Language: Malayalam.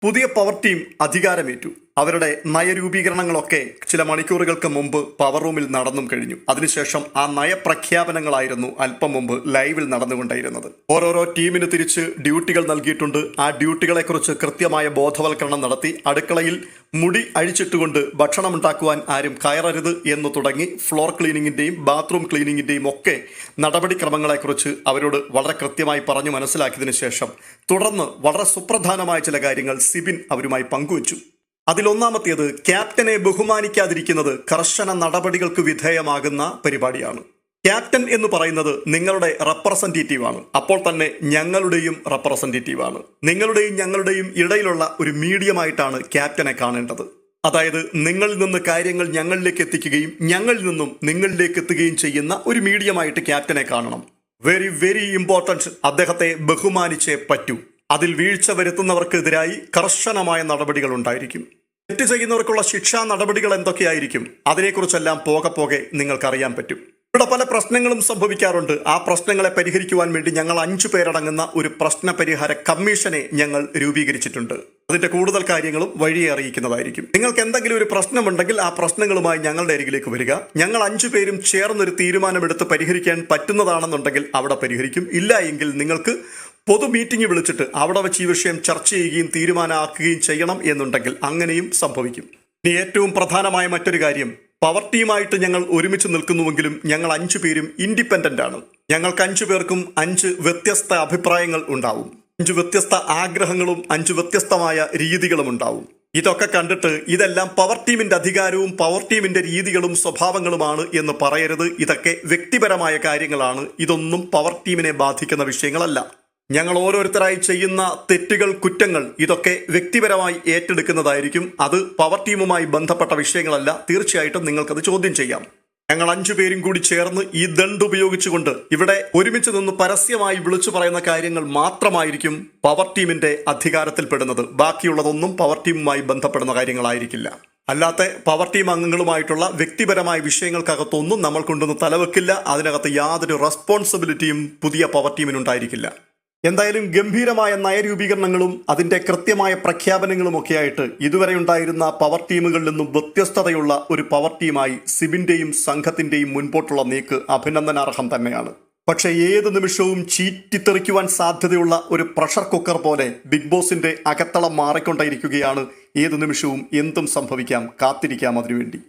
പുതിയ പവർ ടീം അധികാരമേറ്റു. അവരുടെ നയരൂപീകരണങ്ങളൊക്കെ ചില മണിക്കൂറുകൾക്ക് മുമ്പ് പവർ റൂമിൽ നടന്നും കഴിഞ്ഞു. അതിനുശേഷം ആ നയപ്രഖ്യാപനങ്ങളായിരുന്നു അല്പം മുമ്പ് ലൈവിൽ നടന്നുകൊണ്ടിരുന്നത്. ഓരോരോ ടീമിന് തിരിച്ച് ഡ്യൂട്ടികൾ നൽകിയിട്ടുണ്ട്. ആ ഡ്യൂട്ടികളെക്കുറിച്ച് കൃത്യമായ ബോധവൽക്കരണം നടത്തി. അടുക്കളയിൽ മുടി അഴിച്ചിട്ടുകൊണ്ട് ഭക്ഷണം ഉണ്ടാക്കുവാൻ ആരും കയറരുത് എന്ന് തുടങ്ങി ഫ്ലോർ ക്ലീനിങ്ങിന്റെയും ബാത്റൂം ക്ലീനിങ്ങിന്റെയും ഒക്കെ നടപടിക്രമങ്ങളെക്കുറിച്ച് അവരോട് വളരെ കൃത്യമായി പറഞ്ഞു മനസ്സിലാക്കിയതിനു ശേഷം തുടർന്ന് വളരെ സുപ്രധാനമായ ചില കാര്യങ്ങൾ സിബിൻ അവരുമായി പങ്കുവച്ചു. അതിലൊന്നാമത്തേത്, ക്യാപ്റ്റനെ ബഹുമാനിക്കാതിരിക്കുന്നത് കർശന നടപടികൾക്ക് വിധേയമാകുന്ന പരിപാടിയാണ്. ക്യാപ്റ്റൻ എന്ന് പറയുന്നത് നിങ്ങളുടെ റെപ്രസെന്റേറ്റീവാണ്. അപ്പോൾ തന്നെ ഞങ്ങളുടെയും റെപ്രസെന്റേറ്റീവാണ്. നിങ്ങളുടെയും ഞങ്ങളുടെയും ഇടയിലുള്ള ഒരു മീഡിയമായിട്ടാണ് ക്യാപ്റ്റനെ കാണേണ്ടത്. അതായത് നിങ്ങളിൽ നിന്ന് കാര്യങ്ങൾ ഞങ്ങളിലേക്ക് എത്തിക്കുകയും ഞങ്ങളിൽ നിന്നും നിങ്ങളിലേക്ക് എത്തുകയും ചെയ്യുന്ന ഒരു മീഡിയമായിട്ട് ക്യാപ്റ്റനെ കാണണം. Very very important. അദ്ദേഹത്തെ ബഹുമാനിച്ചേ പറ്റൂ. അതിൽ വീഴ്ച വരുത്തുന്നവർക്കെതിരായി കർശനമായ നടപടികൾ ഉണ്ടായിരിക്കും. തെറ്റ് ചെയ്യുന്നവർക്കുള്ള ശിക്ഷാ നടപടികൾ എന്തൊക്കെയായിരിക്കും, അതിനെക്കുറിച്ചെല്ലാം പോകെ നിങ്ങൾക്കറിയാൻ പറ്റും. ഇവിടെ പല പ്രശ്നങ്ങളും സംഭവിക്കാറുണ്ട്. ആ പ്രശ്നങ്ങളെ പരിഹരിക്കുവാൻ വേണ്ടി ഞങ്ങൾ 5 പേരടങ്ങുന്ന ഒരു പ്രശ്ന പരിഹാര കമ്മീഷനെ ഞങ്ങൾ രൂപീകരിച്ചിട്ടുണ്ട്. അതിന്റെ കൂടുതൽ കാര്യങ്ങളും വഴിയെ അറിയിക്കുന്നതായിരിക്കും. നിങ്ങൾക്ക് എന്തെങ്കിലും ഒരു പ്രശ്നമുണ്ടെങ്കിൽ ആ പ്രശ്നങ്ങളുമായി ഞങ്ങളുടെ അരികിലേക്ക് വരിക. ഞങ്ങൾ 5 പേരും ചേർന്നൊരു തീരുമാനമെടുത്ത് പരിഹരിക്കാൻ പറ്റുന്നതാണെന്നുണ്ടെങ്കിൽ അവിടെ പരിഹരിക്കും. ഇല്ല എങ്കിൽ നിങ്ങൾക്ക് പൊതു മീറ്റിംഗ് വിളിച്ചിട്ട് അവിടെ വെച്ച് ഈ വിഷയം ചർച്ച ചെയ്യുകയും തീരുമാനമാക്കുകയും ചെയ്യണം എന്നുണ്ടെങ്കിൽ അങ്ങനെയും സംഭവിക്കും. ഇനി ഏറ്റവും പ്രധാനമായ മറ്റൊരു കാര്യം, പവർ ടീമായിട്ട് ഞങ്ങൾ ഒരുമിച്ച് നിൽക്കുന്നുവെങ്കിലും ഞങ്ങൾ 5 പേരും ഇൻഡിപെൻഡന്റ് ആണ്. ഞങ്ങൾക്ക് 5 പേർക്കും 5 വ്യത്യസ്ത അഭിപ്രായങ്ങൾ ഉണ്ടാവും, 5 വ്യത്യസ്ത ആഗ്രഹങ്ങളും 5 വ്യത്യസ്തമായ രീതികളും ഉണ്ടാവും. ഇതൊക്കെ കണ്ടിട്ട് ഇതെല്ലാം പവർ ടീമിന്റെ അധികാരവും പവർ ടീമിന്റെ രീതികളും സ്വഭാവങ്ങളുമാണ് എന്ന് പറയരുത്. ഇതൊക്കെ വ്യക്തിപരമായ കാര്യങ്ങളാണ്. ഇതൊന്നും പവർ ടീമിനെ ബാധിക്കുന്ന വിഷയങ്ങളല്ല. ഞങ്ങൾ ഓരോരുത്തരായി ചെയ്യുന്ന തെറ്റുകൾ, കുറ്റങ്ങൾ ഇതൊക്കെ വ്യക്തിപരമായി ഏറ്റെടുക്കുന്നതായിരിക്കും. അത് പവർ ടീമുമായി ബന്ധപ്പെട്ട വിഷയങ്ങളല്ല. തീർച്ചയായിട്ടും നിങ്ങൾക്കത് ചോദ്യം ചെയ്യാം. ഞങ്ങൾ 5 പേരും കൂടി ചേർന്ന് ഈ ദണ്ട് ഉപയോഗിച്ചുകൊണ്ട് ഇവിടെ ഒരുമിച്ച് നിന്ന് പരസ്യമായി വിളിച്ചു പറയുന്ന കാര്യങ്ങൾ മാത്രമായിരിക്കും പവർ ടീമിന്റെ അധികാരത്തിൽപ്പെടുന്നത്. ബാക്കിയുള്ളതൊന്നും പവർ ടീമുമായി ബന്ധപ്പെടുന്ന കാര്യങ്ങളായിരിക്കില്ല. അല്ലാത്ത പവർ ടീം അംഗങ്ങളുമായിട്ടുള്ള വ്യക്തിപരമായ വിഷയങ്ങൾക്കകത്തൊന്നും നമ്മൾ കൊണ്ടൊന്ന് തലവെക്കില്ല. അതിനകത്ത് യാതൊരു റെസ്പോൺസിബിലിറ്റിയും പുതിയ പവർ ടീമിനുണ്ടായിരിക്കില്ല. എന്തായാലും ഗംഭീരമായ നയരൂപീകരണങ്ങളും അതിന്റെ കൃത്യമായ പ്രഖ്യാപനങ്ങളും ഒക്കെയായിട്ട് ഇതുവരെ ഉണ്ടായിരുന്ന പവർ ടീമുകളിൽ നിന്നും വ്യത്യസ്തതയുള്ള ഒരു പവർ ടീമായി സിബിന്റെയും സംഘത്തിന്റെയും മുൻപോട്ടുള്ള നീക്ക് അഭിനന്ദനാർഹം തന്നെയാണ്. പക്ഷേ ഏത് നിമിഷവും ചീറ്റിത്തെറിക്കുവാൻ സാധ്യതയുള്ള ഒരു പ്രഷർ കുക്കർ പോലെ ബിഗ് ബോസിന്റെ അകത്തളം മാറിക്കൊണ്ടിരിക്കുകയാണ്. ഏത് നിമിഷവും എന്തും സംഭവിക്കാം. കാത്തിരിക്കാം അതിനുവേണ്ടി.